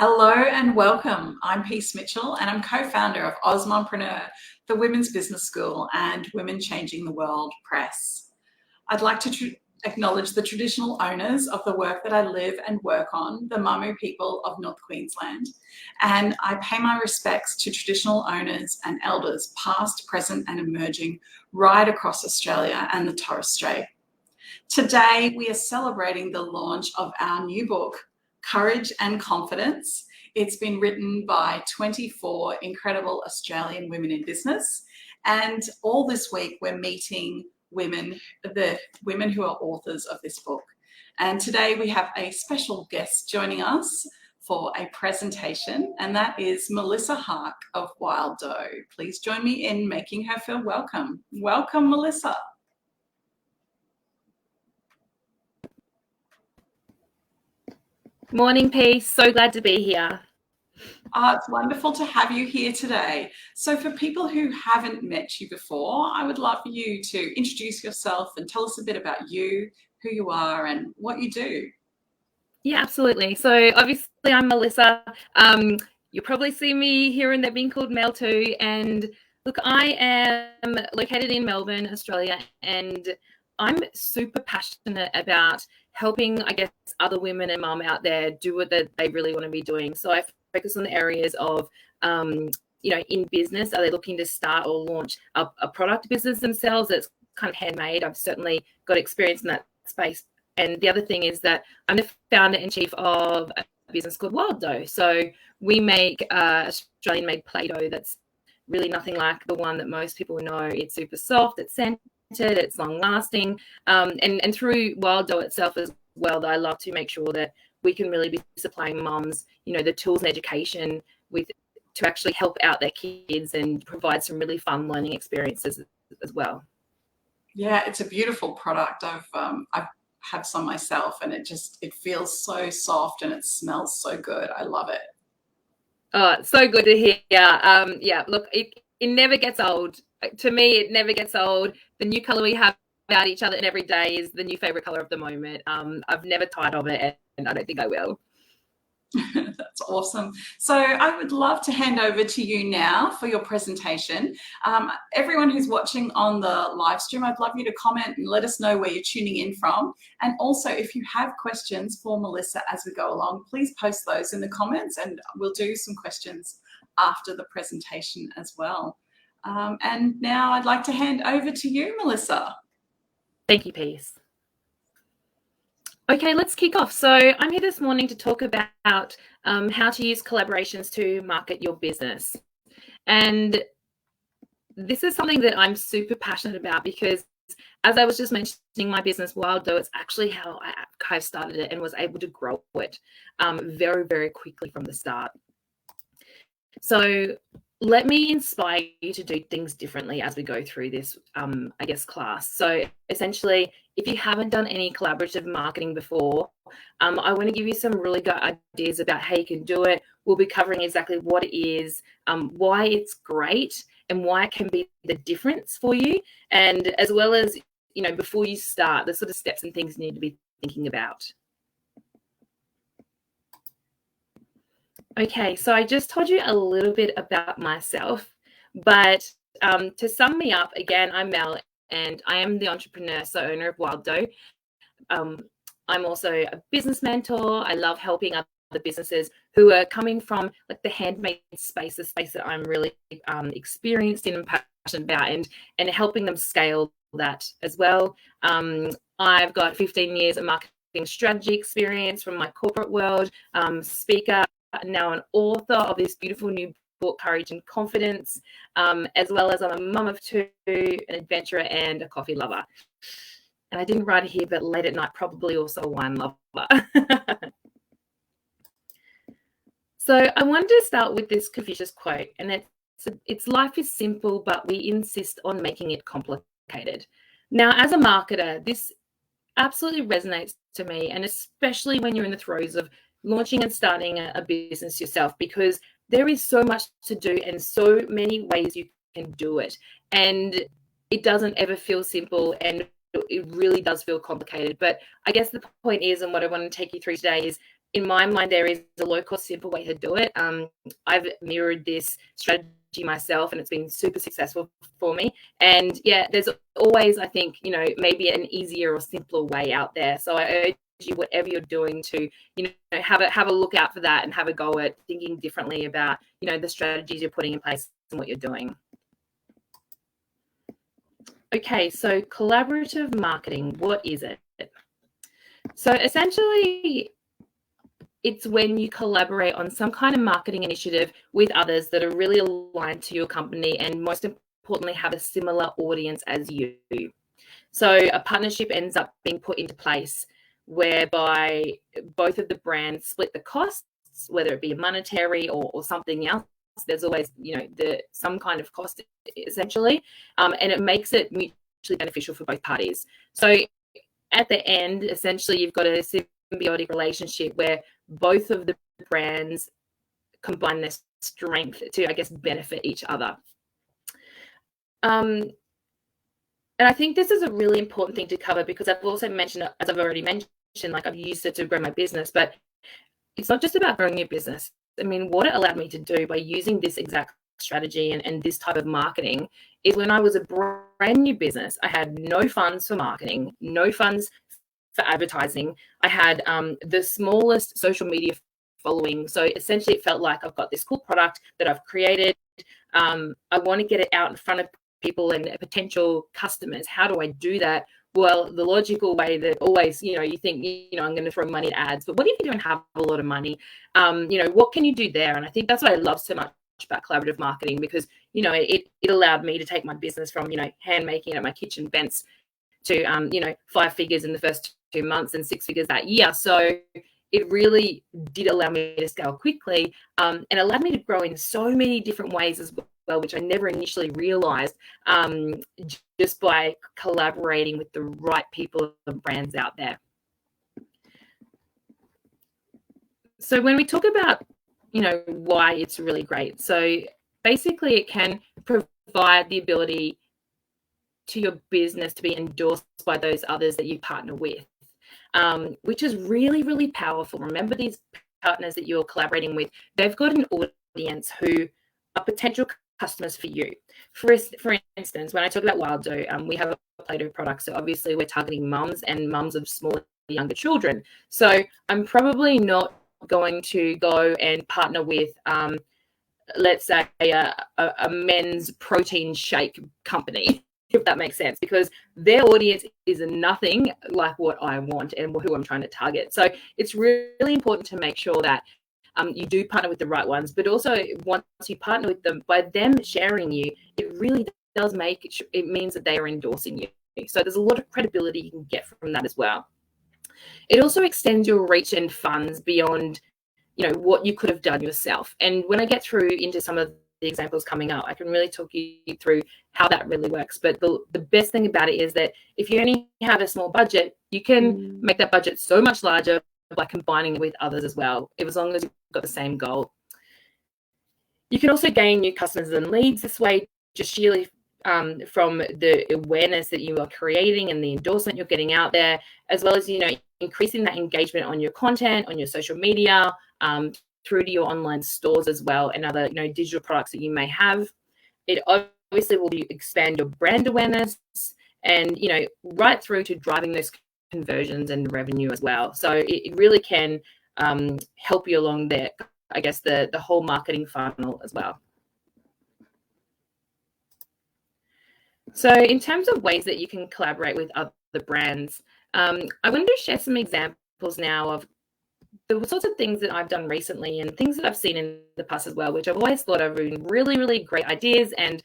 Hello and welcome. I'm Peace Mitchell and I'm co-founder of Osmompreneur, the Women's Business School and Women Changing the World Press. I'd like to acknowledge the traditional owners of the work that I live and work on, the Mamu people of North Queensland, and I pay my respects to traditional owners and elders past, present and emerging right across Australia and the Torres Strait. Today we are celebrating the launch of our new book, Courage and Confidence. It's been written by 24 incredible Australian women in business. And all this week, we're meeting the women who are authors of this book. And today we have a special guest joining us for a presentation, and that is Melissa Haque of Wild Dough. Please join me in making her feel welcome. Welcome, Melissa. Morning, Peace. So glad to be here. It's wonderful to have you here today. So for people who haven't met you before, I would love for you to introduce yourself and tell us a bit about you, who you are and what you do. Yeah, absolutely. So obviously I'm Melissa. You'll probably see me here and there being called Mel too. And look, I am located in Melbourne, Australia, and I'm super passionate about helping, I guess, other women and mum out there do what they really want to be doing. So I focus on the areas of, in business. Are they looking to start or launch a product business themselves that's kind of handmade? I've certainly got experience in that space. And the other thing is that I'm the founder and chief of a business called Wild Dough. So we make Australian-made Play-Doh that's really nothing like the one that most people know. It's super soft, it's scented, it's long-lasting. And through Wild Dough itself as well, I love to make sure that we can really be supplying mums, the tools and education to actually help out their kids and provide some really fun learning experiences as well. Yeah, it's a beautiful product. I've had some myself and it feels so soft and it smells so good. I love it. Oh, it's so good to hear. Yeah, look, it never gets old. To me, it never gets old. The new color we have about each other and every day is the new favorite color of the moment. I've never tired of it and I don't think I will. That's awesome. So I would love to hand over to you now for your presentation. Everyone who's watching on the live stream, I'd love you to comment and let us know where you're tuning in from. And also, if you have questions for Melissa as we go along, please post those in the comments and we'll do some questions after the presentation as well. And now I'd like to hand over to you, Melissa. Thank you, Peace. Okay, let's kick off. So I'm here this morning to talk about how to use collaborations to market your business. And this is something that I'm super passionate about because, as I was just mentioning, my business, Wild Dough, it's actually how I started it and was able to grow it very, very quickly from the start. So let me inspire you to do things differently as we go through this, class. So essentially, if you haven't done any collaborative marketing before, I want to give you some really good ideas about how you can do it. We'll be covering exactly what it is, why it's great, and why it can be the difference for you. And as well as, before you start, the sort of steps and things you need to be thinking about. Okay, so I just told you a little bit about myself, but to sum me up, again, I'm Mel and I am the entrepreneur, so owner of Wild Dough. I'm also a business mentor. I love helping other businesses who are coming from like the handmade space, the space that I'm really experienced in and passionate about, and helping them scale that as well. I've got 15 years of marketing strategy experience from my corporate world, speaker, now an author of this beautiful new book, Courage and Confidence, as well as I'm a mum of two, an adventurer and a coffee lover. And I didn't write it here, but late at night, probably also a wine lover. So I wanted to start with this Confucius quote, and it's life is simple, but we insist on making it complicated. Now, as a marketer, this absolutely resonates to me, and especially when you're in the throes of launching and starting a business yourself, because there is so much to do and so many ways you can do it. And it doesn't ever feel simple and it really does feel complicated. But I guess the point is, and what I want to take you through today is in my mind, there is a low-cost, simple way to do it. I've mirrored this strategy myself, and it's been super successful for me. And yeah, there's always, I think, maybe an easier or simpler way out there. So I urge you, whatever you're doing, to have a look out for that and have a go at thinking differently about the strategies you're putting in place and what you're doing. Okay, so collaborative marketing, what is it? So essentially, it's when you collaborate on some kind of marketing initiative with others that are really aligned to your company and, most importantly, have a similar audience as you. So a partnership ends up being put into place whereby both of the brands split the costs, whether it be monetary or something else. There's always, some kind of cost, essentially, and it makes it mutually beneficial for both parties. So at the end, essentially, you've got a symbiotic relationship where both of the brands combine their strength to, I guess, benefit each other. And I think this is a really important thing to cover, because I've also mentioned, as I've already mentioned, like, I've used it to grow my business, but it's not just about growing your business. I mean, what it allowed me to do by using this exact strategy and this type of marketing is, when I was a brand new business, I had no funds for marketing, no funds for advertising. I had the smallest social media following. So essentially, it felt like, I've got this cool product that I've created. I want to get it out in front of people and potential customers. How do I do that? Well, the logical way that always, you think, I'm going to throw money at ads, but what if you don't have a lot of money? What can you do there? And I think that's what I love so much about collaborative marketing, because, it allowed me to take my business from, hand making at my kitchen vents to, 5 figures in the first 2 months and 6 figures that year. So it really did allow me to scale quickly, and allowed me to grow in so many different ways as well, which I never initially realized, just by collaborating with the right people and brands out there. So when we talk about, why it's really great, so basically it can provide the ability to your business to be endorsed by those others that you partner with, which is really, really powerful. Remember, these partners that you're collaborating with, they've got an audience who are potential customers for you. For instance, when I talk about Wild Dough, we have a Play-Doh product, so obviously we're targeting mums and mums of smaller, younger children. So I'm probably not going to go and partner with, let's say, a men's protein shake company, if that makes sense, because their audience is nothing like what I want and who I'm trying to target. So it's really important to make sure that you do partner with the right ones, but also once you partner with them, by them sharing you, it really does it means that they are endorsing you. So there's a lot of credibility you can get from that as well. It also extends your reach and funds beyond, what you could have done yourself. And when I get through into some of the examples coming up, I can really talk you through how that really works. But the best thing about it is that if you only have a small budget, you can make that budget so much larger by combining it with others as well, as long as you've got the same goal. You can also gain new customers and leads this way, just sheerly from the awareness that you are creating and the endorsement you're getting out there, as well as, increasing that engagement on your content, on your social media, through to your online stores as well, and other, digital products that you may have. It obviously will expand your brand awareness and, right through to driving those conversions and revenue as well. So it really can help you along there, I guess, the whole marketing funnel as well. So in terms of ways that you can collaborate with other brands, I wanted to share some examples now of the sorts of things that I've done recently and things that I've seen in the past as well, which I've always thought are really, really great ideas, and,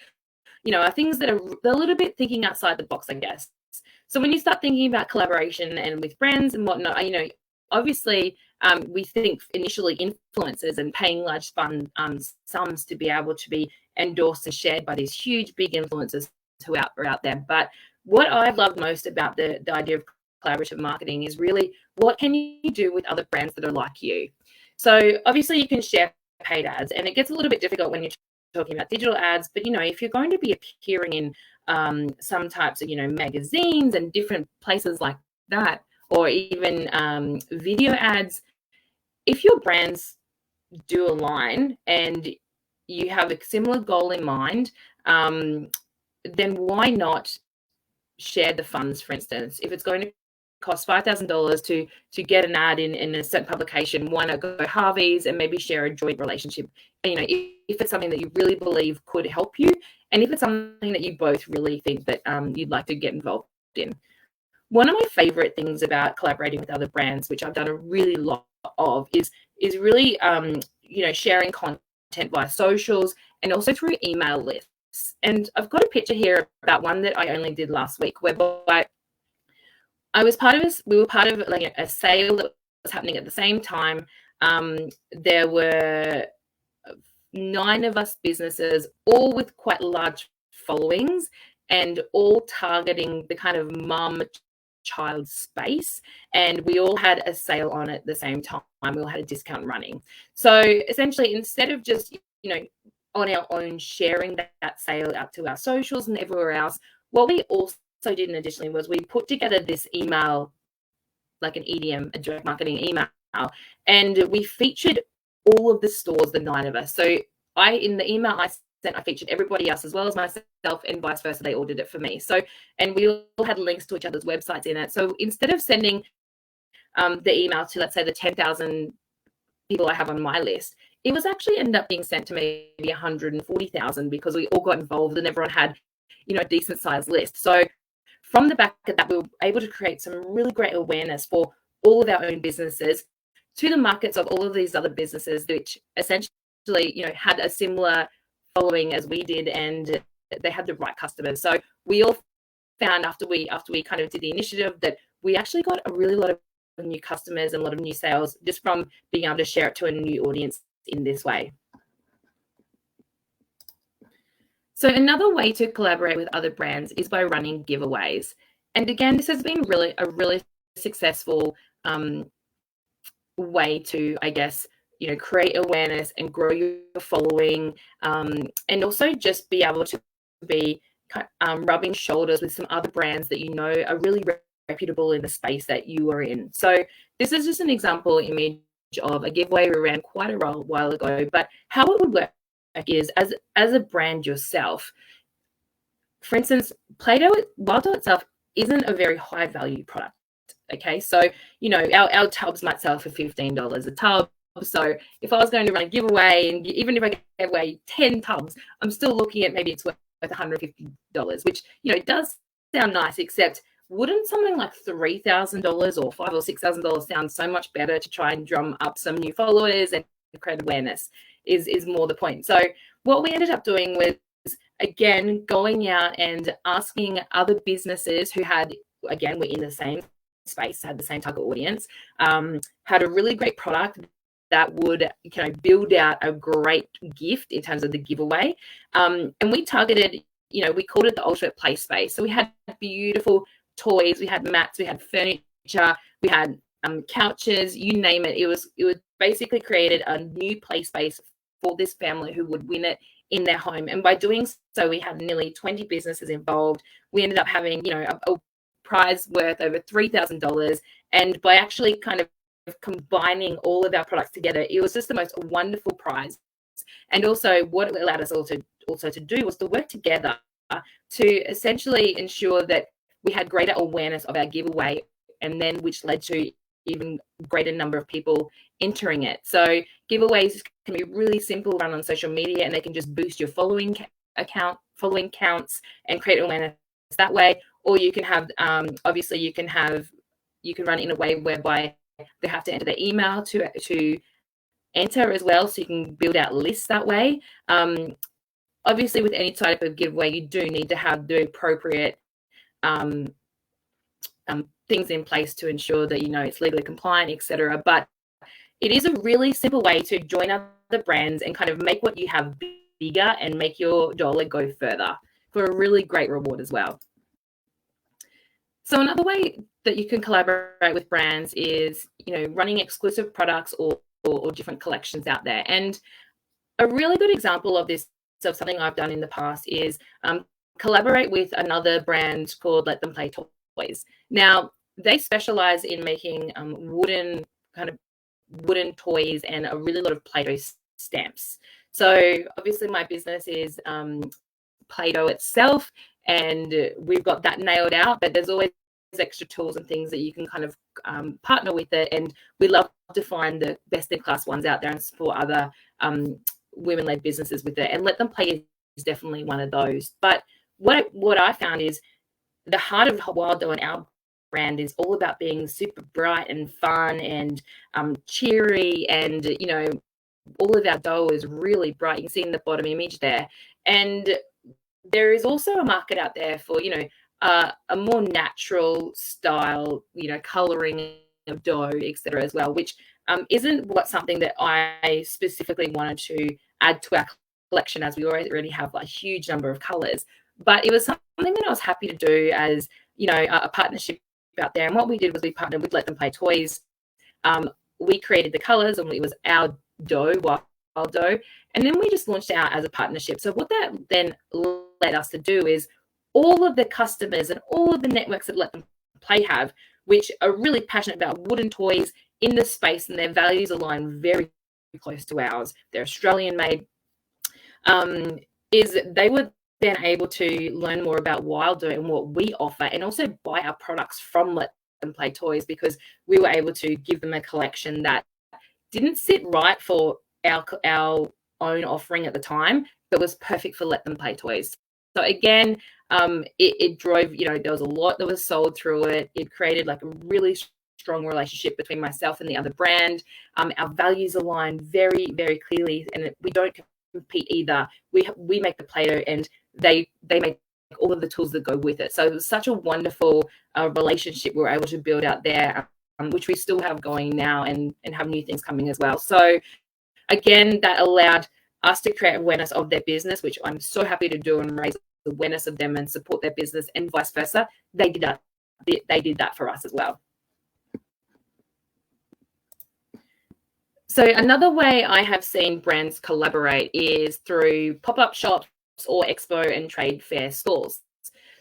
are things that are a little bit thinking outside the box, I guess. So when you start thinking about collaboration and with brands and whatnot, obviously we think initially influencers and paying large sums to be able to be endorsed and shared by these huge, big influencers who are out there. But what I've loved most about the idea of collaborative marketing is really, what can you do with other brands that are like you? So obviously you can share paid ads, and it gets a little bit difficult when you're talking about digital ads, but if you're going to be appearing in some types of magazines and different places like that, or even video ads, if your brands do align and you have a similar goal in mind, then why not share the funds? For instance, if it's going to cost $5,000 to get an ad in a certain publication, why not go Harvey's and maybe share a joint relationship? If it's something that you really believe could help you, and if it's something that you both really think that you'd like to get involved in. One of my favorite things about collaborating with other brands, which I've done a really lot of, is really sharing content via socials and also through email lists. And I've got a picture here about one that I only did last week, whereby we were part of like a sale that was happening at the same time. There were 9 of us businesses, all with quite large followings and all targeting the kind of mum child space, and we all had a sale on at the same time. We all had a discount running. So essentially, instead of just on our own sharing that sale out to our socials and everywhere else, what we also did additionally was we put together this email, like an EDM, a direct marketing email, and we featured all of the stores, the 9 of us. So in the email I sent, I featured everybody else as well as myself, and vice versa. They all did it for me. So, and we all had links to each other's websites in it. So instead of sending the email to, let's say, the 10,000 people I have on my list, it was actually ended up being sent to maybe 140,000 because we all got involved and everyone had, a decent sized list. So from the back of that, we were able to create some really great awareness for all of our own businesses to the markets of all of these other businesses, which essentially, had a similar following as we did, and they had the right customers. So we all found after we kind of did the initiative that we actually got a really lot of new customers and a lot of new sales just from being able to share it to a new audience in this way. So another way to collaborate with other brands is by running giveaways. And again, this has been a really successful way to, I guess, create awareness and grow your following, and also just be able to be rubbing shoulders with some other brands that are really reputable in the space that you are in. So this is just an example image of a giveaway we ran quite a while ago, but how it would work is as a brand yourself. For instance, Wild Dough itself isn't a very high value product. Okay, so our tubs might sell for $15 a tub. So if I was going to run a giveaway, and even if I gave away 10 tubs, I'm still looking at maybe it's worth $150, which does sound nice, except wouldn't something like $3,000 or $5,000 or $6,000 sound so much better to try and drum up some new followers and create awareness? Is more the point. So what we ended up doing was, again, going out and asking other businesses who were in the same space, had the same target audience, had a really great product that would build out a great gift in terms of the giveaway. And we targeted, we called it the ultimate play space. So we had beautiful toys, we had mats, we had furniture, we had couches, you name it. It was basically created a new play space for this family who would win it in their home. And by doing so, we had nearly 20 businesses involved. We ended up having, a prize worth over $3,000. And by actually kind of combining all of our products together, it was just the most wonderful prize. And also what it allowed us also to do was to work together to essentially ensure that we had greater awareness of our giveaway, and then which led to even greater number of people entering it. So giveaways can be really simple, run on social media, and they can just boost your following counts and create awareness that way. Or you can have, obviously you can run in a way whereby they have to enter their email to enter as well, so you can build out lists that way. Obviously, with any type of giveaway, you do need to have the appropriate things in place to ensure that it's legally compliant, etc. But it is a really simple way to join other brands and kind of make what you have bigger and make your dollar go further for a really great reward as well. So another way that you can collaborate with brands is, running exclusive products or different collections out there. And a really good example of this, of something I've done in the past, is collaborate with another brand called Let Them Play Toys. Now, they specialize in making wooden kind of wooden toys and a really lot of Play-Doh stamps. So obviously my business is Play-Doh itself, and we've got that nailed out, but there's always extra tools and things that you can kind of partner with it, and we love to find the best in class ones out there and support other women-led businesses with it, and Let Them Play is definitely one of those. But what I found is the heart of Wild Dough and our brand is all about being super bright and fun and cheery, and all of our dough is really bright. You can see in the bottom image there, and there is also a market out there for a more natural style, coloring of dough, etc. as well, which isn't something that I specifically wanted to add to our collection, as we already have a huge number of colors. But it was something that I was happy to do as a partnership out there. And what we did was we partnered with Let Them Play Toys. We created the colors, and it was our dough, wild dough, and then we just launched out as a partnership. So what that then led us to do is all of the customers and all of the networks that Let Them Play have, which are really passionate about wooden toys in the space, and their values align very close to ours. They're Australian made. Is they were then able to learn more about Wild Dough and what we offer, and also buy our products from Let Them Play Toys, because we were able to give them a collection that didn't sit right for our own offering at the time, but was perfect for Let Them Play Toys. So again, it drove, there was a lot that was sold through it. It created a really strong relationship between myself and the other brand. Our values align very, very clearly, and we don't compete either. We make the Play-Doh, and they make all of the tools that go with it. So it was such a wonderful relationship we were able to build out there, which we still have going now, and have new things coming as well. So again, that allowed us to create awareness of their business, which I'm so happy to do, and raise awareness of them and support their business, and vice versa. They did that for us as well. So another way I have seen brands collaborate is through pop-up shops or expo and trade fair stalls.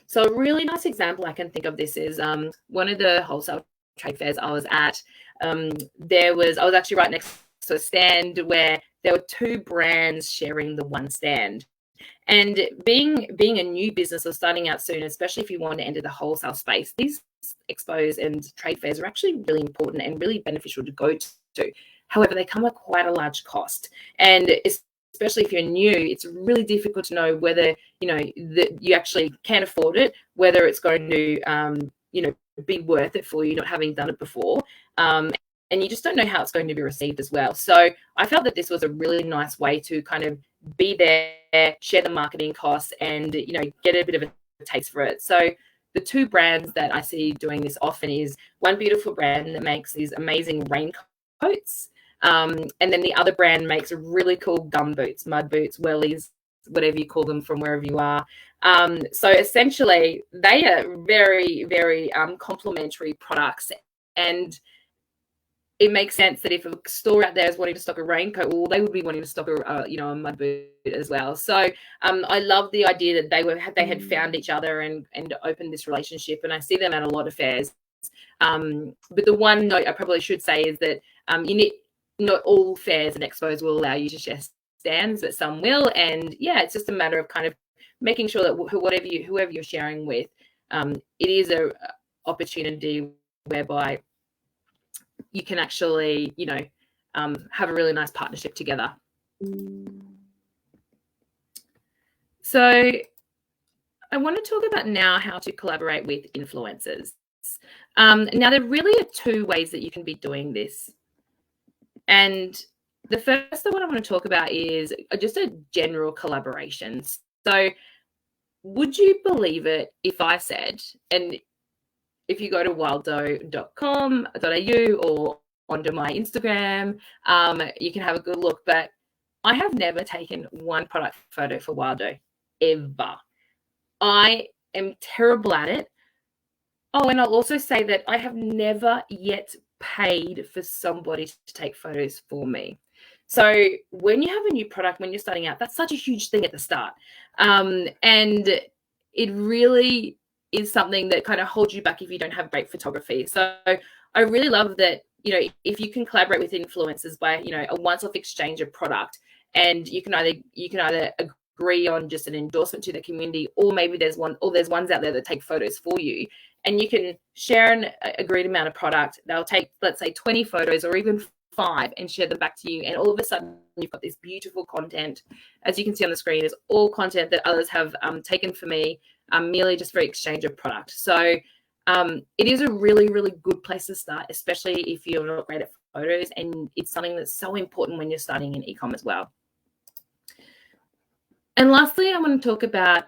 So a really nice example I can think of this is one of the wholesale trade fairs I was at. I was actually right next to a stand where there were two brands sharing the one stand. And being a new business or starting out soon, especially if you want to enter the wholesale space, these expos and trade fairs are actually really important and really beneficial to go to. However, they come at quite a large cost, and especially if you're new, it's really difficult to know whether that you actually can afford it, whether it's going to be worth it for you, not having done it before, and you just don't know how it's going to be received as well. So I felt that this was a really nice way to kind of be there, share the marketing costs, and get a bit of a taste for it. So the two brands that I see doing this often is one beautiful brand that makes these amazing raincoats. And then the other brand makes really cool gum boots, mud boots, wellies, whatever you call them from wherever you are. So essentially, they are very, very complementary products. And it makes sense that if a store out there is wanting to stock a raincoat, well, they would be wanting to stock a mud boot as well. So I love the idea that they had found each other and opened this relationship. And I see them at a lot of fairs. But the one note I probably should say is that not all fairs and expos will allow you to share stands, but some will. And yeah, it's just a matter of kind of making sure that whoever you're sharing with, it is a opportunity whereby you can actually, have a really nice partnership together. So I want to talk about now how to collaborate with influencers. Now, there really are two ways that you can be doing this. And the first one I want to talk about is just a general collaboration. So would you believe it if I said, and if you go to wilddough.com.au or onto my Instagram, you can have a good look, but I have never taken one product photo for Wild Dough, ever. I am terrible at it. Oh, and I'll also say that I have never yet paid for somebody to take photos for me. So when you have a new product, when you're starting out, that's such a huge thing at the start. And it really is something that kind of holds you back if you don't have great photography. So I really love that if you can collaborate with influencers by, a once-off exchange of product, and you can either agree on just an endorsement to the community, or maybe there's ones out there that take photos for you, and you can share an agreed amount of product. They'll take, let's say, 20 photos or even 5 and share them back to you, and all of a sudden you've got this beautiful content. As you can see on the screen, is all content that others have taken for me, merely just for exchange of product. So it is a really, really good place to start, especially if you're not great at photos, and it's something that's so important when you're starting in e-com as well. And lastly, I want to talk about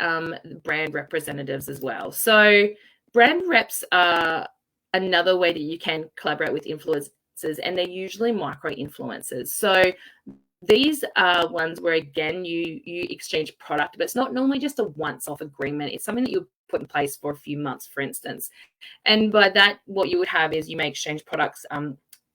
brand representatives as well. So brand reps are another way that you can collaborate with influencers, and they're usually micro influencers. So these are ones where, again, you exchange product, but it's not normally just a once-off agreement. It's something that you put in place for a few months, for instance. And by that, what you would have is you may exchange products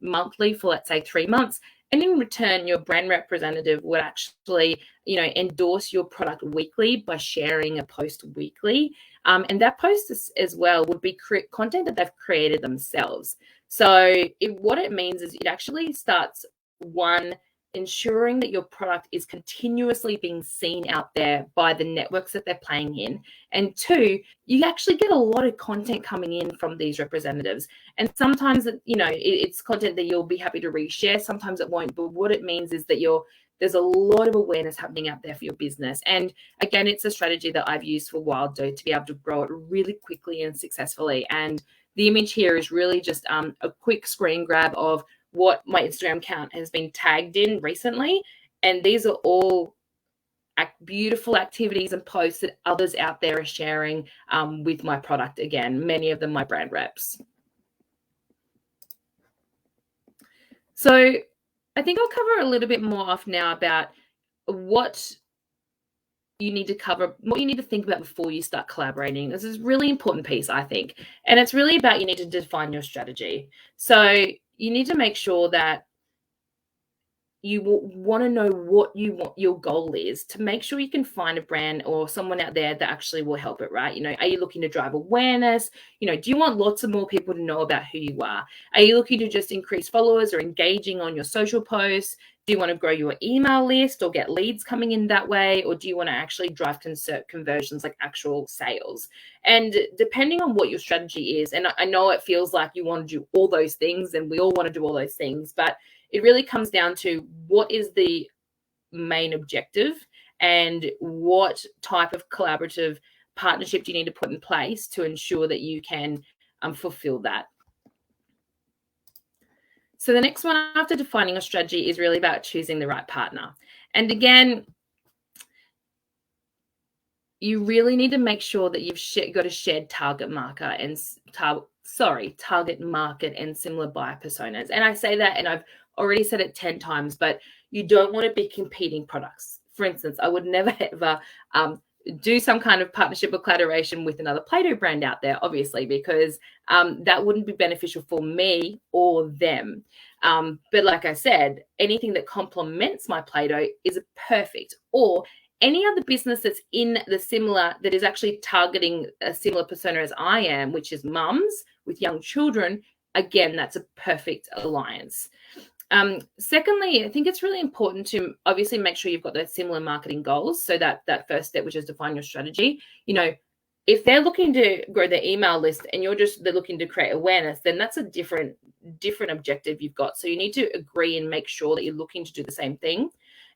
monthly for, let's say, 3 months. And in return, your brand representative would actually, endorse your product weekly by sharing a post weekly. And that post as well would be content that they've created themselves. So what it means is it actually starts, one, ensuring that your product is continuously being seen out there by the networks that they're playing in. And 2, you actually get a lot of content coming in from these representatives. And sometimes, it's content that you'll be happy to reshare. Sometimes it won't. But what it means is that there's a lot of awareness happening out there for your business. And again, it's a strategy that I've used for a while to be able to grow it really quickly and successfully. And the image here is really just a quick screen grab of what my Instagram account has been tagged in recently. And these are all beautiful activities and posts that others out there are sharing with my product. Again, many of them my brand reps. So I think I'll cover a little bit more off now about what you need to cover, what you need to think about before you start collaborating. This is a really important piece, I think. And it's really about, you need to define your strategy. So you need to make sure that you want to know what your goal is, to make sure you can find a brand or someone out there that actually will help it, right? Are you looking to drive awareness? Do you want lots of more people to know about who you are? Are you looking to just increase followers or engaging on your social posts? Do you want to grow your email list or get leads coming in that way? Or do you want to actually drive conversions, like actual sales? And depending on what your strategy is, and I know it feels like you want to do all those things, and we all want to do all those things, but it really comes down to what is the main objective and what type of collaborative partnership do you need to put in place to ensure that you can fulfill that. So the next one after defining a strategy is really about choosing the right partner. And again, you really need to make sure that you've got a shared target market and target market and similar buyer personas. And I say that, and I've already said it 10 times, but you don't want to be competing products. For instance, I would never ever do some kind of partnership or collaboration with another Play-Doh brand out there, obviously, because that wouldn't be beneficial for me or them. But like I said, anything that complements my Play-Doh is perfect. Or any other business that's in the similar, that is actually targeting a similar persona as I am, which is mums with young children, again, that's a perfect alliance. Secondly, I think it's really important to obviously make sure you've got those similar marketing goals. So that first step, which is define your strategy, if they're looking to grow their email list and they're looking to create awareness, then that's a different objective you've got. So you need to agree and make sure that you're looking to do the same thing.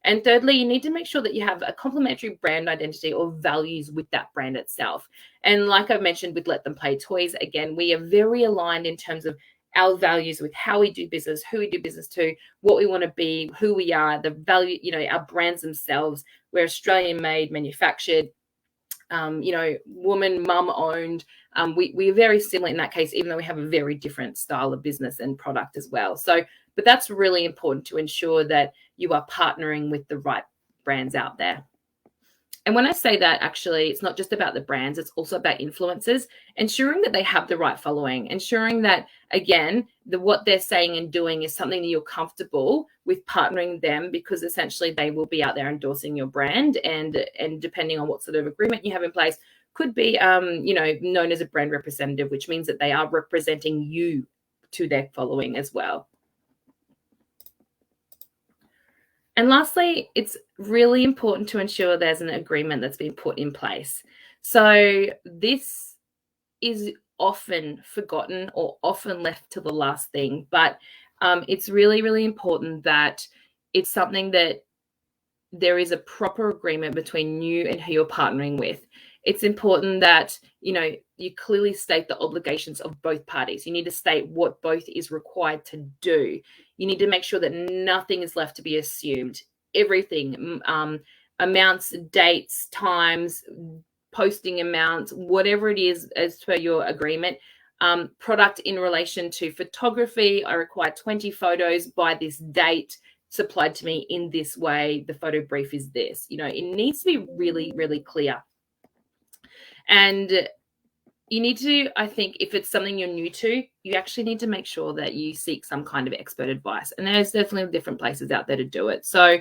And thirdly, you need to make sure that you have a complementary brand identity or values with that brand itself. And like I've mentioned with Let Them Play Toys, again, we are very aligned in terms of our values with how we do business, who we do business to, what we want to be, who we are, the value, our brands themselves. We're Australian made, manufactured, woman, mum owned. We are very similar in that case, even though we have a very different style of business and product as well. But that's really important to ensure that you are partnering with the right brands out there. And when I say that, actually, it's not just about the brands, it's also about influencers, ensuring that they have the right following, ensuring that, again, what they're saying and doing is something that you're comfortable with partnering them, because essentially they will be out there endorsing your brand, and depending on what sort of agreement you have in place, could be, known as a brand representative, which means that they are representing you to their following as well. And lastly, it's really important to ensure there's an agreement that's been put in place. So this is often forgotten or often left to the last thing, but it's really, really important that it's something that there is a proper agreement between you and who you're partnering with. It's important that, you clearly state the obligations of both parties. You need to state what both is required to do. You need to make sure that nothing is left to be assumed. Everything, amounts, dates, times, posting amounts, whatever it is as per your agreement. Product in relation to photography, I require 20 photos by this date, supplied to me in this way. The photo brief is this. It needs to be really, really clear. And you need to, I think, if it's something you're new to, you actually need to make sure that you seek some kind of expert advice. And there's definitely different places out there to do it. So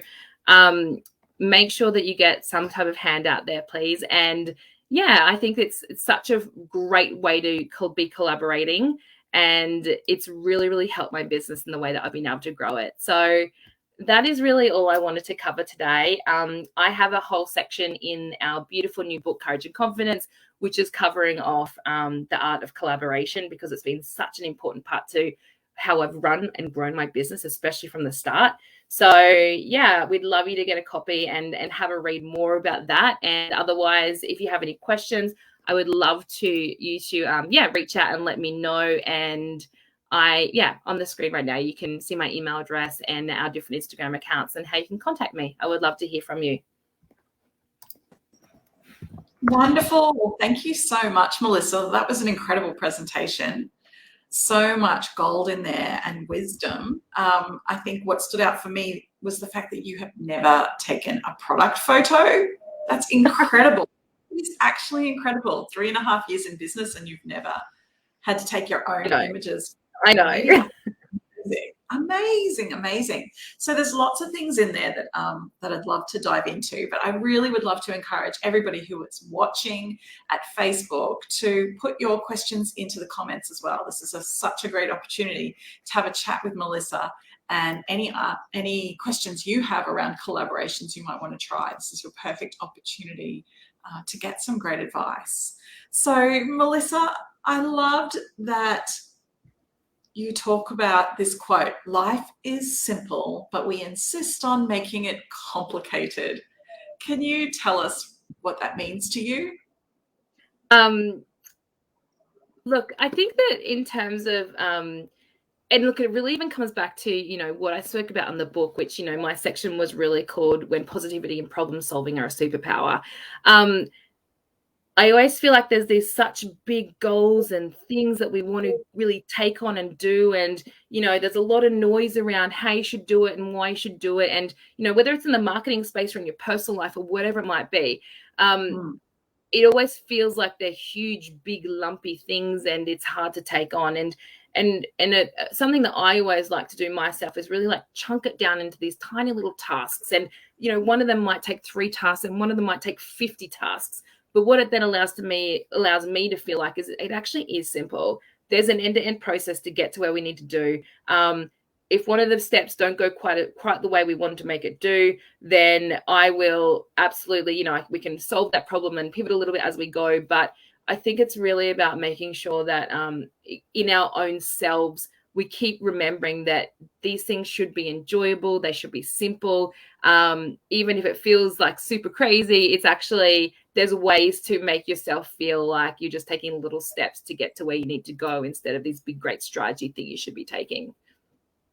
make sure that you get some type of hand out there, please. And yeah, I think it's such a great way to be collaborating. And it's really, really helped my business in the way that I've been able to grow it. So that is really all I wanted to cover today. I have a whole section in our beautiful new book, Courage and Confidence, which is covering off the art of collaboration, because it's been such an important part to how I've run and grown my business, especially from the start. So yeah, we'd love you to get a copy and have a read more about that. And otherwise, if you have any questions, I would love you to reach out and let me know. And on the screen right now, you can see my email address and our different Instagram accounts and how you can contact me. I would love to hear from you. Wonderful. Well, thank you so much, Melissa. That was an incredible presentation. So much gold in there and wisdom. I think what stood out for me was the fact that you have never taken a product photo. That's incredible. It's actually incredible. 3.5 years in business and you've never had to take your own images. I know. Amazing. So there's lots of things in there that I'd love to dive into, but I really would love to encourage everybody who is watching at Facebook to put your questions into the comments as well. This is such a great opportunity to have a chat with Melissa, and any questions you have around collaborations you might want to try. This is your perfect opportunity to get some great advice. So Melissa, I loved that you talk about this quote, life is simple, but we insist on making it complicated. Can you tell us what that means to you? Look, I think that in terms of, and look, it really even comes back to, what I spoke about in the book, which, my section was really called When Positivity and Problem Solving Are a Superpower. I always feel like there's these such big goals and things that we want to really take on and do. And, there's a lot of noise around how you should do it and why you should do it. And, whether it's in the marketing space or in your personal life or whatever it might be, it always feels like they're huge, big, lumpy things, and it's hard to take on. And something that I always like to do myself is really like chunk it down into these tiny little tasks. And, one of them might take 3 tasks and one of them might take 50 tasks. But what it then allows me to feel like is it actually is simple. There's an end-to-end process to get to where we need to do. If one of the steps don't go quite the way we want to make it do, then I will absolutely, we can solve that problem and pivot a little bit as we go. But I think it's really about making sure that in our own selves, we keep remembering that these things should be enjoyable. They should be simple. Even if it feels like super crazy, it's actually, there's ways to make yourself feel like you're just taking little steps to get to where you need to go instead of these big, great strides you think you should be taking.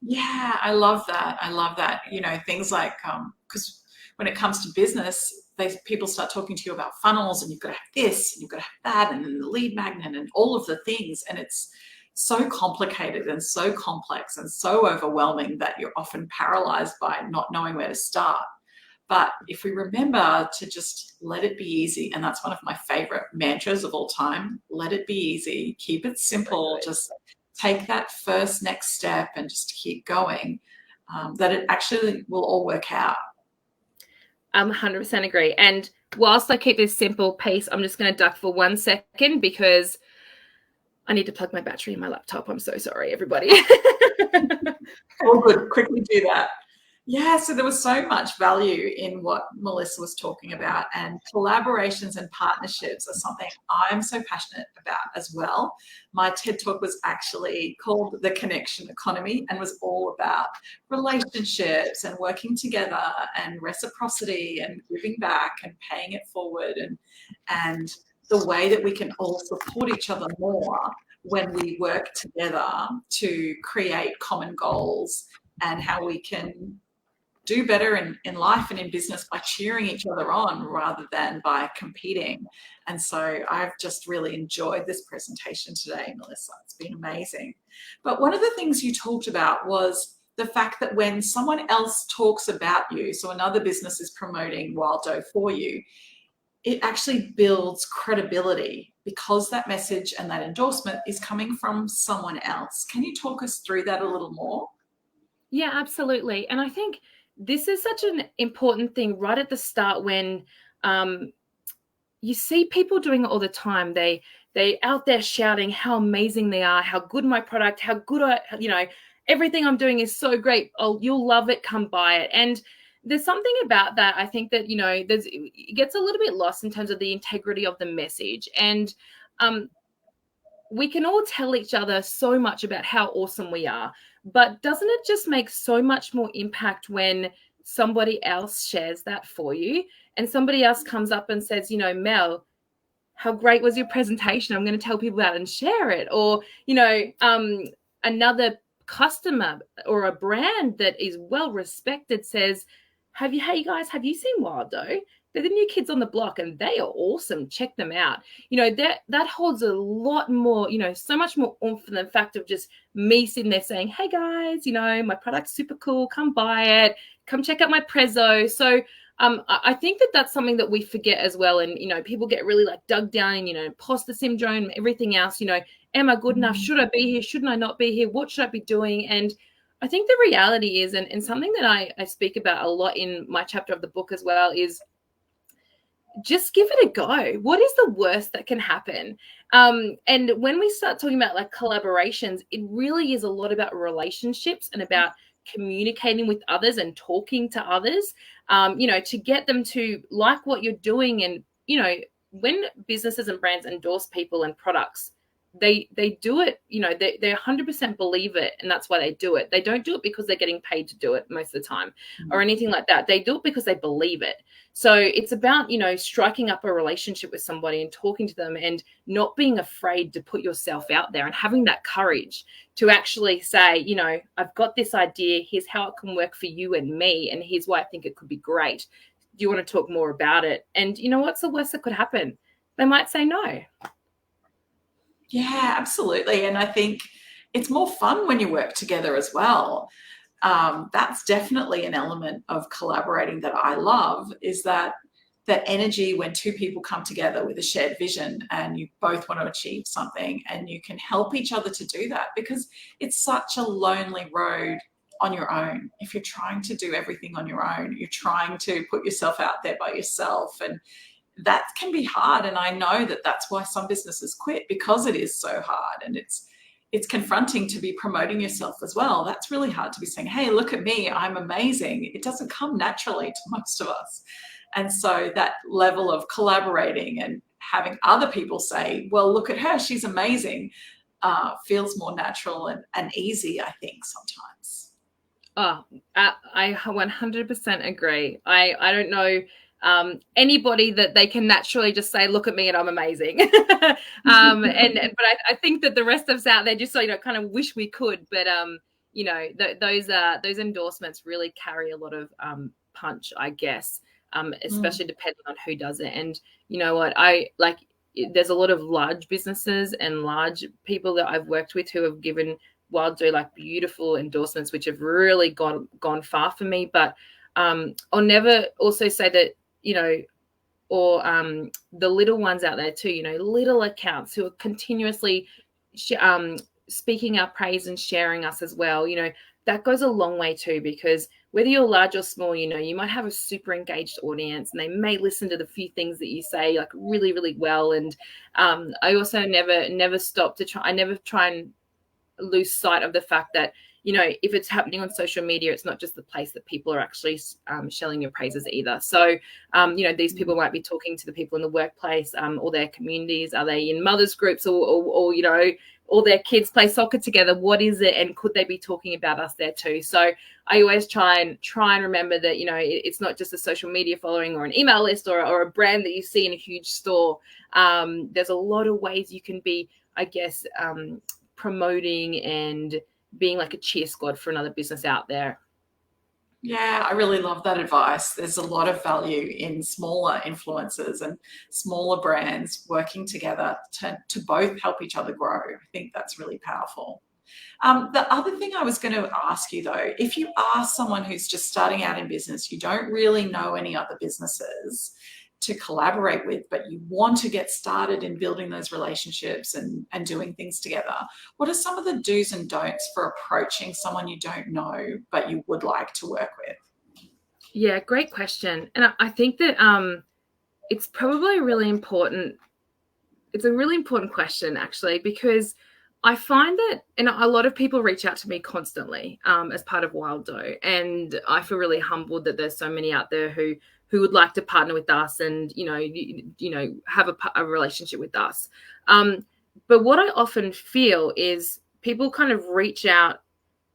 Yeah, I love that. Things like, because when it comes to business, people start talking to you about funnels, and you've got to have this, and you've got to have that, and then the lead magnet, and all of the things. And it's so complicated and so complex and so overwhelming that you're often paralyzed by not knowing where to start. But if we remember to just let it be easy, and that's one of my favorite mantras of all time, let it be easy, keep it simple, just take that first next step and just keep going, that it actually will all work out. 100% agree. And whilst I keep this simple pace, I'm just going to duck for 1 second because I need to plug my battery in my laptop. I'm so sorry, everybody. All good. Quickly do that. Yeah, so there was so much value in what Melissa was talking about, and collaborations and partnerships are something I'm so passionate about as well. My TED Talk was actually called The Connection Economy and was all about relationships and working together and reciprocity and giving back and paying it forward, and the way that we can all support each other more when we work together to create common goals, and how we can do better in life and in business by cheering each other on rather than by competing. And so I've just really enjoyed this presentation today, Melissa. It's been amazing. But one of the things you talked about was the fact that when someone else talks about you, so another business is promoting Wild Dough for you, it actually builds credibility because that message and that endorsement is coming from someone else. Can you talk us through that a little more? Yeah, absolutely. And I think this is such an important thing right at the start when you see people doing it all the time. They out there shouting how amazing they are, how good my product, how good everything I'm doing is so great. Oh, you'll love it. Come buy it. And there's something about that. I think that, it gets a little bit lost in terms of the integrity of the message. And we can all tell each other so much about how awesome we are, but doesn't it just make so much more impact when somebody else shares that for you and somebody else comes up and says, Mel, how great was your presentation? I'm going to tell people about it and share it. Or, another customer or a brand that is well respected says, hey guys, have you seen Wild Dough? They're the new kids on the block and they are awesome. Check them out. That holds a lot more, so much more oomph than the fact of just me sitting there saying, hey guys, my product's super cool. Come buy it. Come check out my prezzo. So I think that that's something that we forget as well. And, people get really dug down in, imposter syndrome, everything else, am I good enough? Should I be here? Shouldn't I not be here? What should I be doing? And I think the reality is, and something that I speak about a lot in my chapter of the book as well, is just give it a go. What is the worst that can happen? And when we start talking about collaborations, it really is a lot about relationships and about communicating with others and talking to others, to get them to like what you're doing. And, when businesses and brands endorse people and products, they do it, they 100% believe it. And that's why they do it. They don't do it because they're getting paid to do it most of the time or anything like that. They do it because they believe it. So it's about, striking up a relationship with somebody and talking to them and not being afraid to put yourself out there and having that courage to actually say, I've got this idea. Here's how it can work for you and me. And here's why I think it could be great. Do you want to talk more about it? And what's the worst that could happen? They might say no. Yeah, absolutely. And I think it's more fun when you work together as well. That's definitely an element of collaborating that I love, is that energy when two people come together with a shared vision and you both want to achieve something and you can help each other to do that, because it's such a lonely road on your own. If you're trying to do everything on your own, you're trying to put yourself out there by yourself, and that can be hard. And I know that that's why some businesses quit, because it is so hard, and it's confronting to be promoting yourself as well. That's really hard to be saying, hey, look at me, I'm amazing. It doesn't come naturally to most of us. And so that level of collaborating and having other people say, well, look at her, she's amazing, feels more natural and easy, I think, sometimes. Oh, I 100% agree. I don't know anybody that they can naturally just say, look at me and I'm amazing. But I think that the rest of us out there just kind of wish we could, but those endorsements really carry a lot of punch, I guess, especially depending on who does it. And you know what, there's a lot of large businesses and large people that I've worked with who have given Wild Dough beautiful endorsements, which have really gone far for me. But I'll never also say that, or the little ones out there too, little accounts who are continuously speaking our praise and sharing us as well. That goes a long way too, because whether you're large or small, you might have a super engaged audience and they may listen to the few things that you say really, really well. And I also never stop to try. I never try and lose sight of the fact that you know, if it's happening on social media, it's not just the place that people are actually shelling your praises either. So, you know, these people might be talking to the people in the workplace or their communities. Are they in mothers groups or you know, all their kids play soccer together? What is it? And could they be talking about us there too? So I always try and remember that, you know, it's not just a social media following or an email list or a brand that you see in a huge store. There's a lot of ways you can be, I guess, promoting and being like a cheer squad for another business out there. Yeah, I really love that advice. There's a lot of value in smaller influencers and smaller brands working together to both help each other grow. I think that's really powerful. The other thing I was going to ask you though, if you are someone who's just starting out in business, you don't really know any other businesses to collaborate with, but you want to get started in building those relationships and doing things together, what are some of the do's and don'ts for approaching someone you don't know but you would like to work with? Yeah, great question. And I think that it's probably really important. It's a really important question, actually, because I find that, and a lot of people reach out to me constantly as part of Wild Dough, and I feel really humbled that there's so many out there who would like to partner with us and you know have a relationship with us. But what I often feel is people kind of reach out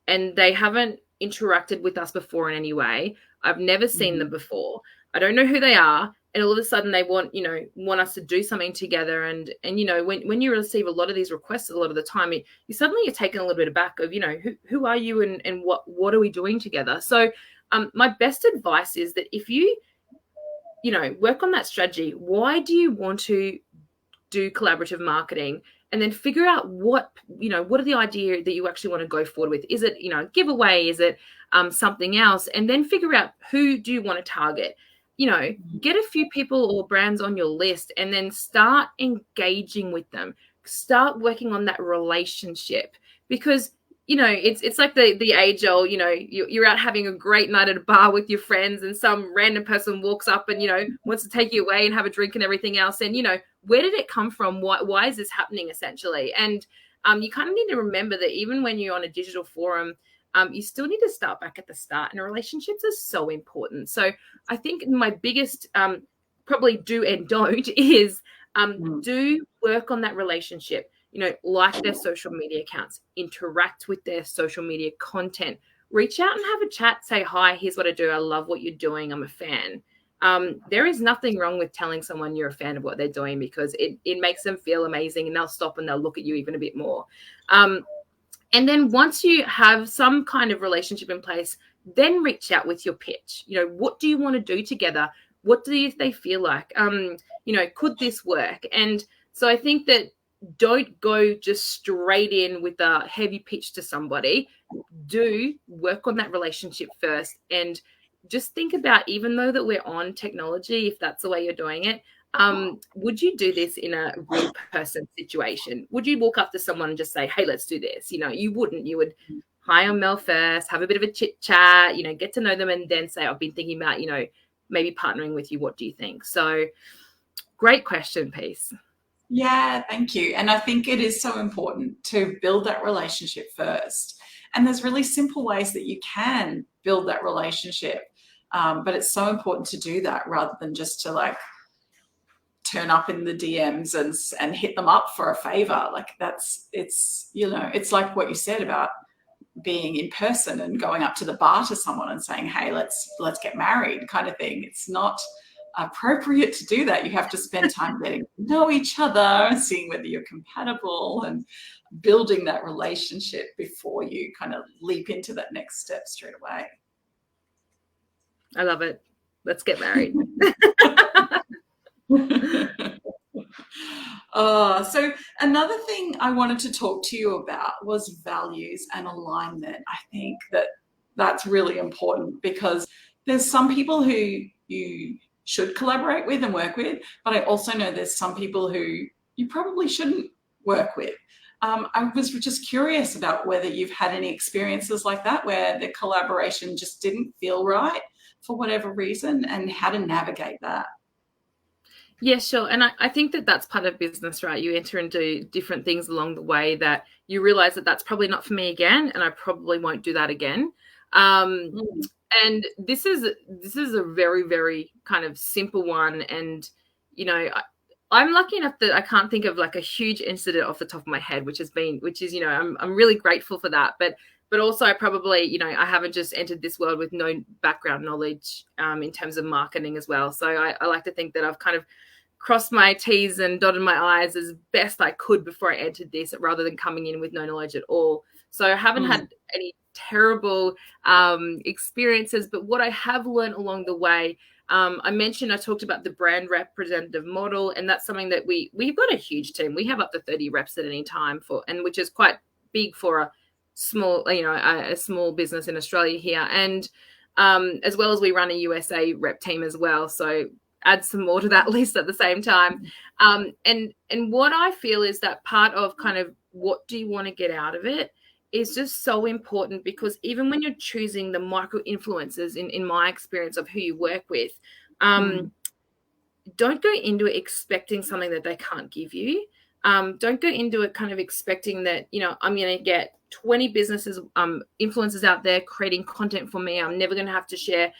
and they haven't interacted with us before in any way. I've never seen them before. I don't know who they are. And all of a sudden they want us to do something together. And you know, when you receive a lot of these requests, a lot of the time, you're taken a little bit aback of, you know, who are you and what are we doing together? So my best advice is that if you work on that strategy, why do you want to do collaborative marketing? And then figure out what are the idea that you actually want to go forward with. Is it, a giveaway? Is it something else? And then figure out who do you want to target. Get a few people or brands on your list and then start engaging with them. Start working on that relationship because, it's like the age old, you're out having a great night at a bar with your friends and some random person walks up and, wants to take you away and have a drink and everything else. And, where did it come from? Why is this happening essentially? And you kind of need to remember that even when you're on a digital forum, you still need to start back at the start, and relationships are so important. So I think my biggest probably do and don't is do work on that relationship, like their social media accounts, interact with their social media content, reach out and have a chat, say, hi, here's what I do. I love what you're doing. I'm a fan. There is nothing wrong with telling someone you're a fan of what they're doing because it makes them feel amazing and they'll stop and they'll look at you even a bit more. And then once you have some kind of relationship in place, then reach out with your pitch. What do you want to do together? What do they feel like? Could this work? And so I think that don't go just straight in with a heavy pitch to somebody. Do work on that relationship first and just think about, even though that we're on technology, if that's the way you're doing it, would you do this in a real person situation? Would you walk up to someone and just say, hey, let's do this? You wouldn't. You would hi on Mel first, have a bit of a chit chat, get to know them and then say, I've been thinking about, maybe partnering with you. What do you think? So great question, Peace. Yeah, thank you. And I think it is so important to build that relationship first. And there's really simple ways that you can build that relationship. But it's so important to do that rather than just to turn up in the DMs and hit them up for a favor. It's like what you said about being in person and going up to the bar to someone and saying, hey, let's get married kind of thing. It's not appropriate to do that. You have to spend time getting to know each other, seeing whether you're compatible and building that relationship before you kind of leap into that next step straight away. I love it. Let's get married. So another thing I wanted to talk to you about was values and alignment. I think that's really important because there's some people who you should collaborate with and work with, but I also know there's some people who you probably shouldn't work with. I was just curious about whether you've had any experiences like that where the collaboration just didn't feel right for whatever reason and how to navigate that. Yeah, sure. And I think that that's part of business, right? You enter and do different things along the way that you realize that that's probably not for me again, and I probably won't do that again. Um, Mm, and this is a very, very kind of simple one. And I'm lucky enough that I can't think of like a huge incident off the top of my head, which is I'm really grateful for that. But also I probably I haven't just entered this world with no background knowledge in terms of marketing as well. So I like to think that I've kind of crossed my T's and dotted my I's as best I could before I entered this, rather than coming in with no knowledge at all. So I haven't mm, had any terrible experiences, but what I have learned along the way, I talked about the brand representative model, and that's something that we've got a huge team. We have up to 30 reps at any time and which is quite big for a small, a small business in Australia here. And as well as we run a USA rep team as well. So add some more to that list at the same time. And what I feel is that part of kind of what do you want to get out of it is just so important, because even when you're choosing the micro influencers, in my experience of who you work with, mm, don't go into it expecting something that they can't give you. Don't go into it kind of expecting that, I'm going to get 20 businesses, influencers out there creating content for me. I'm never going to have to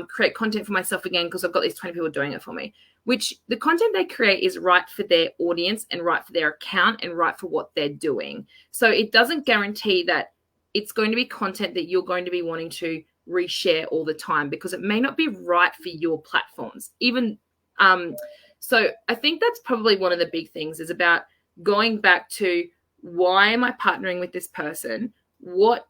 create content for myself again because I've got these 20 people doing it for me. Which the content they create is right for their audience and right for their account and right for what they're doing. So it doesn't guarantee that it's going to be content that you're going to be wanting to reshare all the time, because it may not be right for your platforms. So I think that's probably one of the big things, is about going back to, why am I partnering with this person? What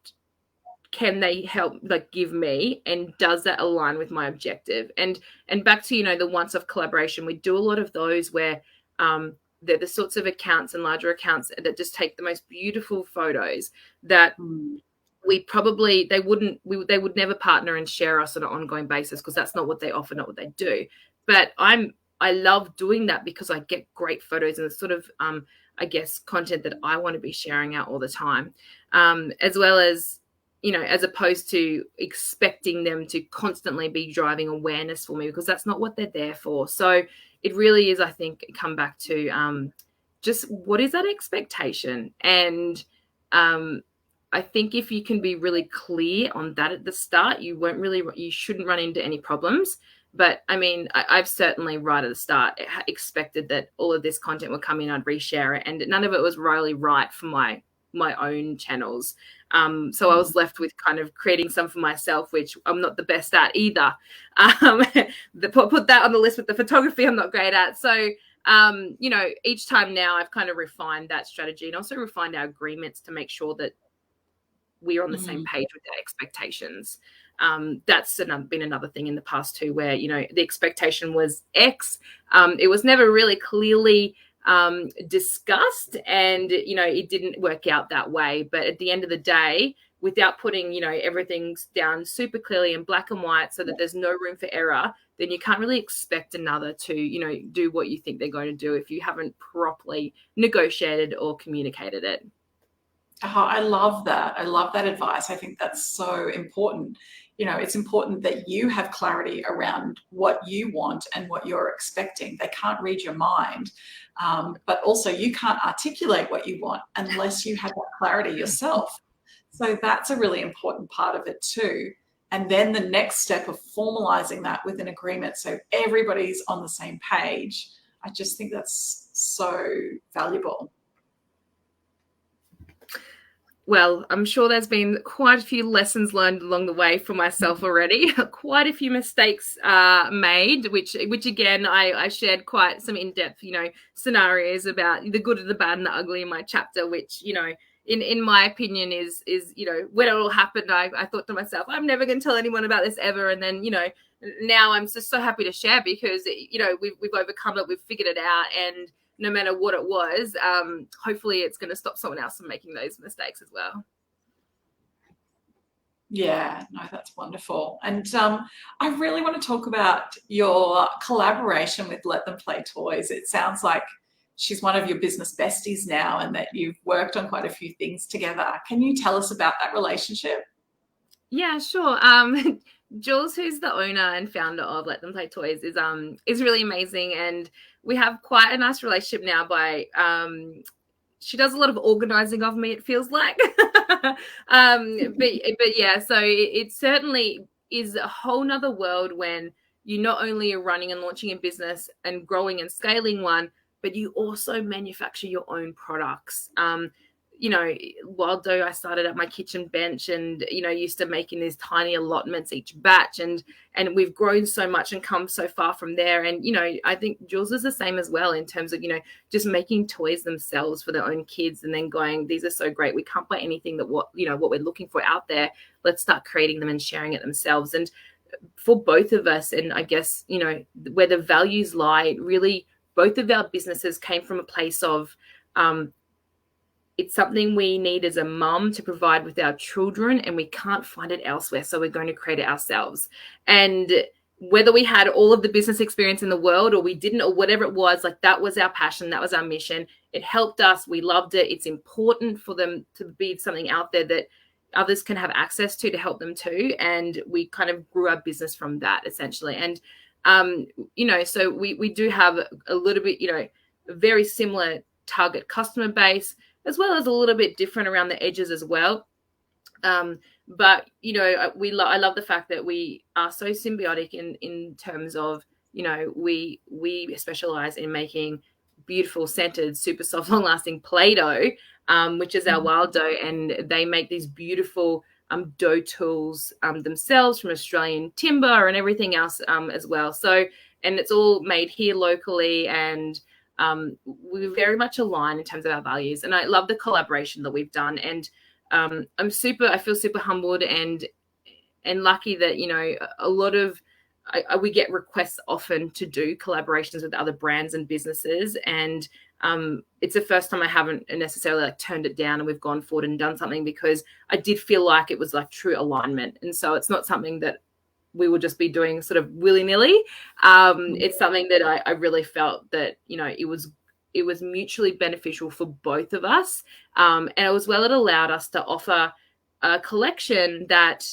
can they help give me, and does that align with my objective? And back to the once off collaboration, we do a lot of those where they're the sorts of accounts and larger accounts that just take the most beautiful photos that mm, they would never partner and share us on an ongoing basis, because that's not what they offer, not what they do. But I love doing that because I get great photos and the sort of I guess content that I want to be sharing out all the time, as well as as opposed to expecting them to constantly be driving awareness for me, because that's not what they're there for. So it really is, I think, come back to just what is that expectation. And I think if you can be really clear on that at the start, you shouldn't run into any problems. But I mean, I've certainly right at the start expected that all of this content would come in, I'd reshare it, and none of it was really right for my own channels. So I was left with kind of creating some for myself, which I'm not the best at either. Put that on the list with the photography, I'm not great at. So each time now I've kind of refined that strategy, and also refined our agreements to make sure that we're on the same page with our expectations. That's been another thing in the past too, where the expectation was X. It was never really clearly discussed, and it didn't work out that way. But at the end of the day, without putting everything down super clearly in black and white so that there's no room for error, then you can't really expect another to do what you think they're going to do if you haven't properly negotiated or communicated it. Oh, I love that. I love that advice. I think that's so important. It's important that you have clarity around what you want and what you're expecting. They can't read your mind, but also you can't articulate what you want unless you have that clarity yourself. So that's a really important part of it too. And then the next step of formalizing that with an agreement so everybody's on the same page. I just think that's so valuable. Well, I'm sure there's been quite a few lessons learned along the way for myself already. Quite a few mistakes made, which again, I shared quite some in-depth, scenarios about the good, the bad, and the ugly in my chapter, which, in my opinion is when it all happened, I thought to myself, I'm never going to tell anyone about this ever. And then, now I'm just so happy to share, because, we've overcome it, we've figured it out, and no matter what it was, hopefully it's going to stop someone else from making those mistakes as well. Yeah, no, that's wonderful. And I really want to talk about your collaboration with Let Them Play Toys. It sounds like she's one of your business besties now, and that you've worked on quite a few things together. Can you tell us about that relationship? Yeah, sure. Jules, who's the owner and founder of Let Them Play Toys, is really amazing, and we have quite a nice relationship now. She does a lot of organizing of me, it feels like. But yeah, so it certainly is a whole nother world when you not only are running and launching a business and growing and scaling one, but you also manufacture your own products. Wild Dough, I started at my kitchen bench and, used to making these tiny allotments each batch. And we've grown so much and come so far from there. And, I think Jules is the same as well in terms of, just making toys themselves for their own kids and then going, these are so great. We can't buy anything that what we're looking for out there. Let's start creating them and sharing it themselves. And for both of us, and I guess, where the values lie, really both of our businesses came from a place of, it's something we need as a mum to provide with our children, and we can't find it elsewhere. So we're going to create it ourselves. And whether we had all of the business experience in the world or we didn't, or whatever it was, like that was our passion. That was our mission. It helped us. We loved it. It's important for them to be something out there that others can have access to help them too. And we kind of grew our business from that essentially. And, so we do have a little bit, very similar target customer base, as well as a little bit different around the edges as well. But, I love the fact that we are so symbiotic in terms of, we specialize in making beautiful scented, super soft, long lasting Play-Doh, which is our Wild Dough. And they make these beautiful dough tools themselves from Australian timber and everything else as well. So, and it's all made here locally, and we very much align in terms of our values. And I love the collaboration that we've done. And I feel super humbled and lucky that, a lot of, we get requests often to do collaborations with other brands and businesses. And it's the first time I haven't necessarily turned it down and we've gone forward and done something, because I did feel like it was true alignment. And so it's not something that we will just be doing sort of willy-nilly. It's something that I really felt that, it was mutually beneficial for both of us. And as well, it allowed us to offer a collection that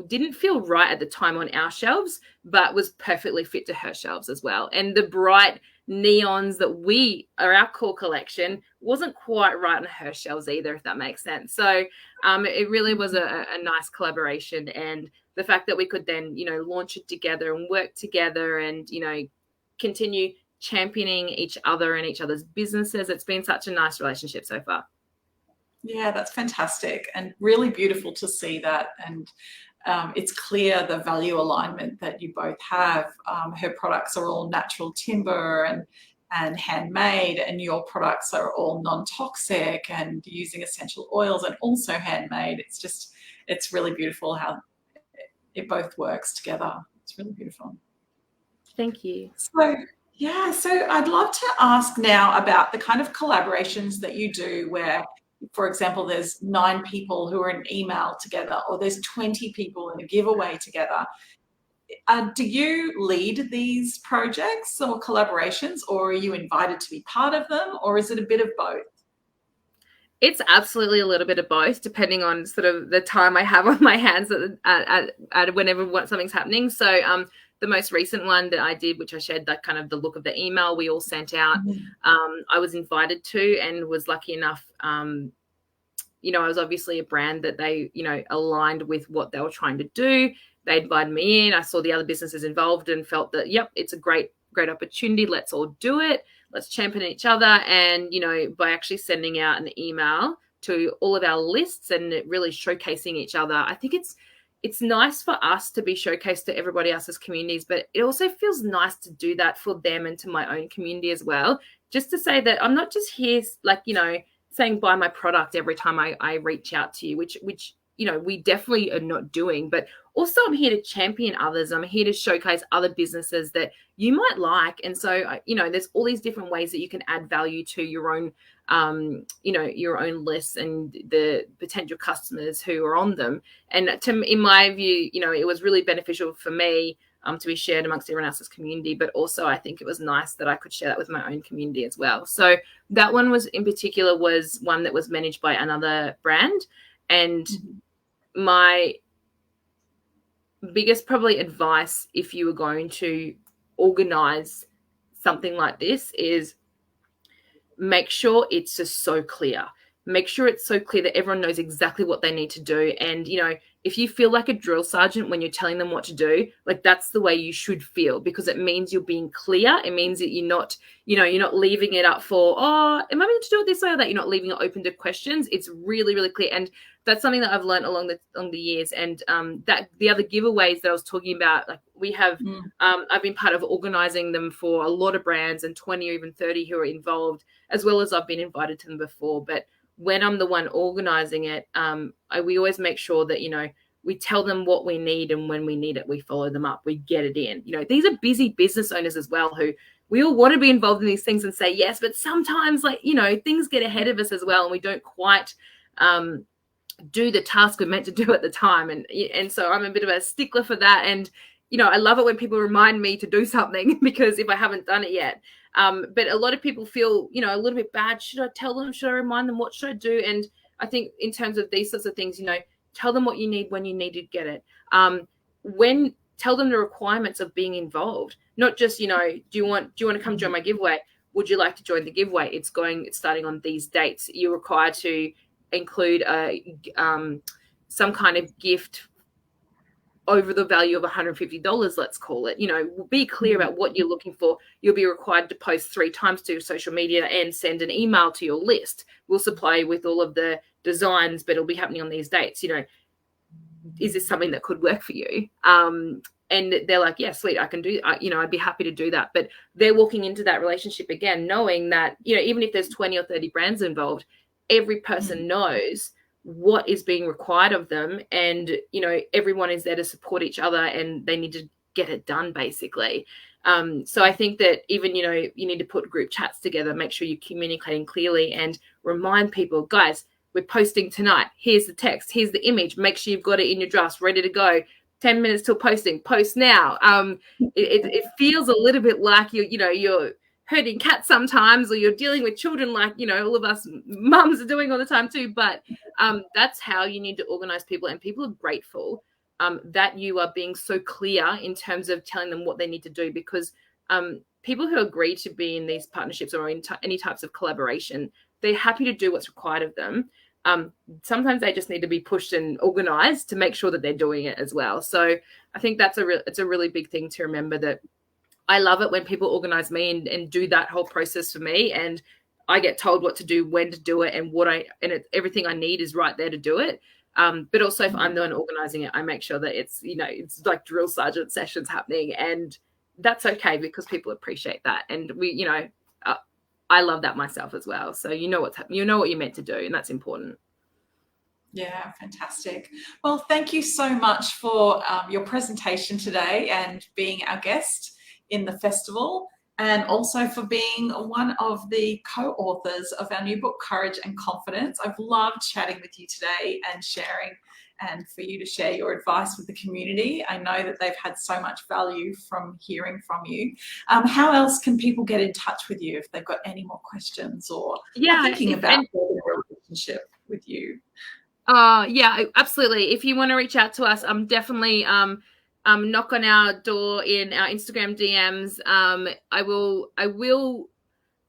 didn't feel right at the time on our shelves, but was perfectly fit to her shelves as well. And the bright neons that are our core collection wasn't quite right on her shelves either, if that makes sense. So it really was a nice collaboration. And the fact that we could then, launch it together and work together and, continue championing each other and each other's businesses. It's been such a nice relationship so far. Yeah, that's fantastic and really beautiful to see that. And it's clear the value alignment that you both have. Her products are all natural timber and handmade, and your products are all non-toxic and using essential oils and also handmade. It's really beautiful how it both works together. It's really beautiful. Thank you. So I'd love to ask now about the kind of collaborations that you do where, for example, there's 9 people who are in email together, or there's 20 people in a giveaway together. Do you lead these projects or collaborations, or are you invited to be part of them, or is it a bit of both? It's absolutely a little bit of both, depending on sort of the time I have on my hands at whenever something's happening. So the most recent one that I did, which I shared that kind of the look of the email we all sent out, I was invited to and was lucky enough. I was obviously a brand that they, aligned with what they were trying to do. They invited me in. I saw the other businesses involved and felt that, yep, it's a great opportunity. Let's all do it. Let's champion each other. And, by actually sending out an email to all of our lists and really showcasing each other, I think it's nice for us to be showcased to everybody else's communities, but it also feels nice to do that for them and to my own community as well. Just to say that I'm not just here, saying buy my product every time I reach out to you, which we definitely are not doing, but also I'm here to champion others. I'm here to showcase other businesses that you might like. And so, there's all these different ways that you can add value to your own, your own lists and the potential customers who are on them. And in my view, it was really beneficial for me to be shared amongst everyone else's community, but also I think it was nice that I could share that with my own community as well. So that one was one that was managed by another brand, and my biggest probably advice if you were going to organize something like this is make sure it's just so clear. Make sure it's so clear that everyone knows exactly what they need to do. And, you know, if you feel like a drill sergeant when you're telling them what to do, like that's the way you should feel, because it means you're being clear. It means that you're not, you know, you're not leaving it up for, oh, am I meant to do it this way or that? You're not leaving it open to questions. It's really, really clear. And that's something that I've learned along the years. And that the other giveaways that I was talking about, like we have, I've been part of organizing them for a lot of brands and 20 or even 30 who are involved, as well as I've been invited to them before. But when I'm the one organizing it, we always make sure that, you know, we tell them what we need, and when we need it, we follow them up. We get it in. You know, these are busy business owners as well, who we all want to be involved in these things and say yes, but sometimes, like, you know, things get ahead of us as well, and we don't quite do the task we're meant to do at the time. And so I'm a bit of a stickler for that. And, you know, I love it when people remind me to do something, because if I haven't done it yet. But a lot of people feel, you know, a little bit bad. Should I tell them? Should I remind them? What should I do? And I think in terms of these sorts of things, you know, tell them what you need when you need to get it. Tell them the requirements of being involved, not just, you know, do you want to come join my giveaway? Would you like to join the giveaway? It's starting on these dates. You're required to include some kind of gift over the value of $150, let's call it. You know, be clear about what you're looking for. You'll be required to post 3 times to social media and send an email to your list. We'll supply you with all of the designs, but it'll be happening on these dates. You know, is this something that could work for you? And they're like, yeah, sweet, I can do, you know, I'd be happy to do that. But they're walking into that relationship again, knowing that, you know, even if there's 20 or 30 brands involved, every person knows what is being required of them, and, you know, everyone is there to support each other, and they need to get it done, basically. So I think that even, you know, you need to put group chats together, make sure you're communicating clearly, and remind people, guys, we're posting tonight. Here's the text. Here's the image. Make sure you've got it in your drafts, ready to go. 10 minutes till posting. Post now. It feels a little bit like you're herding cats sometimes, or you're dealing with children, like, you know, all of us mums are doing all the time too. But that's how you need to organize people, and people are grateful that you are being so clear in terms of telling them what they need to do, because people who agree to be in these partnerships or in any types of collaboration, they're happy to do what's required of them. Sometimes they just need to be pushed and organized to make sure that they're doing it as well. So I think it's a really big thing to remember, that I love it when people organize me and do that whole process for me, and I get told what to do, when to do it, and everything I need is right there to do it. But also, if I'm the one organizing it, I make sure that it's, you know, it's like drill sergeant sessions happening, and that's okay, because people appreciate that. And we, you know, I love that myself as well. So you know what you're meant to do, and that's important. Yeah, fantastic. Well, thank you so much for your presentation today and being our guest in the festival, and also for being one of the co-authors of our new book, Courage and Confidence. I've loved chatting with you today and sharing, and for you to share your advice with the community. I know that they've had so much value from hearing from you. How else can people get in touch with you if they've got any more questions, or are thinking about building a relationship with you? Yeah, absolutely. If you want to reach out to us, definitely knock on our door in our Instagram DMs. I will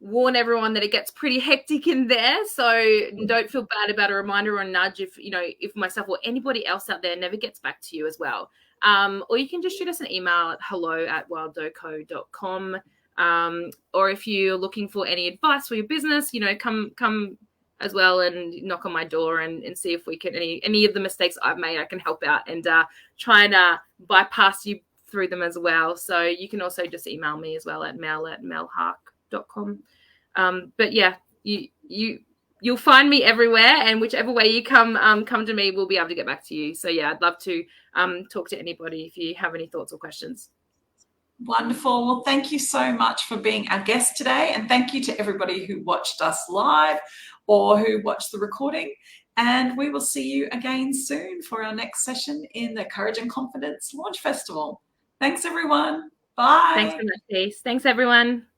warn everyone that it gets pretty hectic in there, so don't feel bad about a reminder or a nudge if myself or anybody else out there never gets back to you as well. Or you can just shoot us an email at hello@wilddoco.com. Or if you're looking for any advice for your business, you know, come as well and knock on my door and see if we can, any of the mistakes I've made, I can help out and try and bypass you through them as well. So you can also just email me as well at mel@melhaque.com. But yeah, you'll find me everywhere, and whichever way you come to me, we'll be able to get back to you. So yeah, I'd love to talk to anybody if you have any thoughts or questions. Wonderful. Well, thank you so much for being our guest today, and thank you to everybody who watched us live or who watched the recording. And we will see you again soon for our next session in the Courage and Confidence Launch Festival. Thanks, everyone. Bye. Thanks so much, Peace. Thanks, everyone.